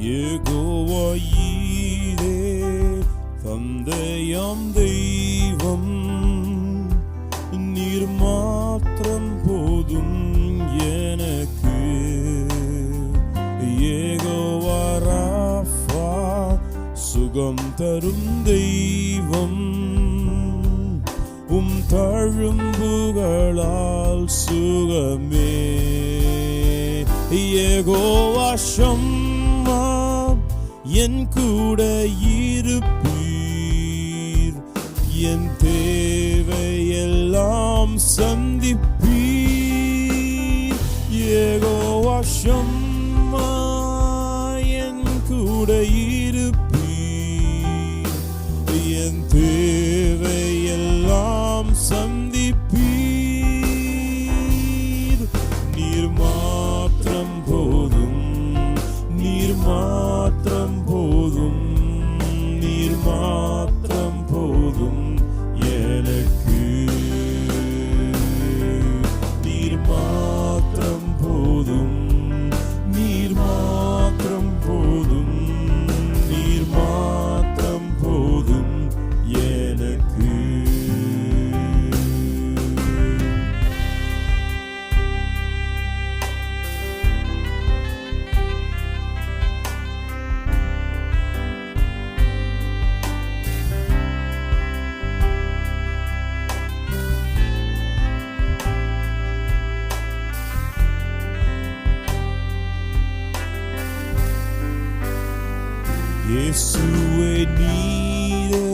யெகோவா ஈரே தந்தையாம் தெய்வம், நீர் மாத்திரம் போதும் எனக்கு. யெகோவா ராஃபா சுகம் தரும் தெய்வம், உம் தழும்புகளால் சுகமே. யெகோவா ஷம்மா என் கூட இருப்பீர், என் தேவையெல்லாம் சந்திப்பீர். யெகோவா ஷம்மா என் கூட இருப்பீர், என் தேவையெல்லாம் சந்திப்பீர். நீர் மாத்திரம் போதும், நீர் மாத்திரம் போதும், நீர் மாத்திரம் போதும் எனக்கு. நீர் மாத்திரம் போதும், நீர் மாத்திரம் போதும், நீர் மாத்திரம் போதும் எனக்கு. இயேசுவே நீரே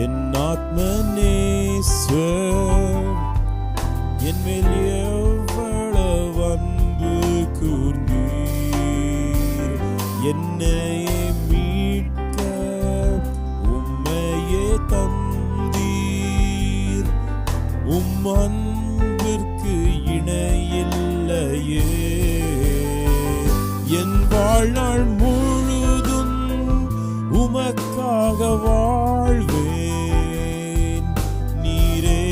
என் ஆத்ம நேசர், என் மேல் எவ்வளவு அன்பு கூர்ந்தீர். என்னையே மீட்க உம்மையே தந்தீர், உம் அன்பிற்கு இணையில்லையே. என் வாழ்நாள் முழுதும் உமக்காக வாழ்வேன், நீரே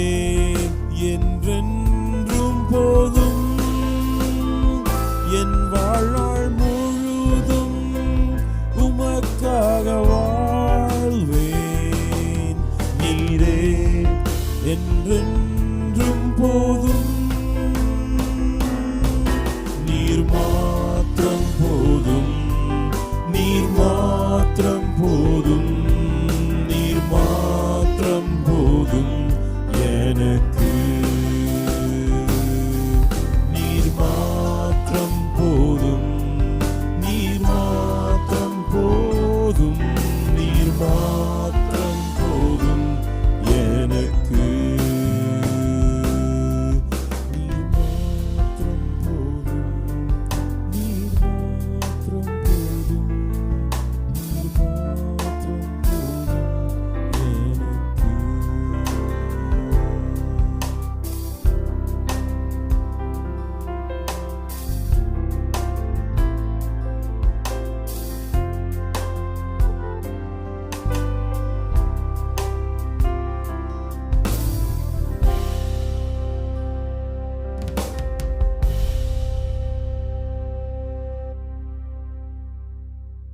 என்றென்றும் போதும். என் வாழ்நாள் முழுதும் உமக்காக வாழ்வேன், நீரே என்றென்றும் போதும்.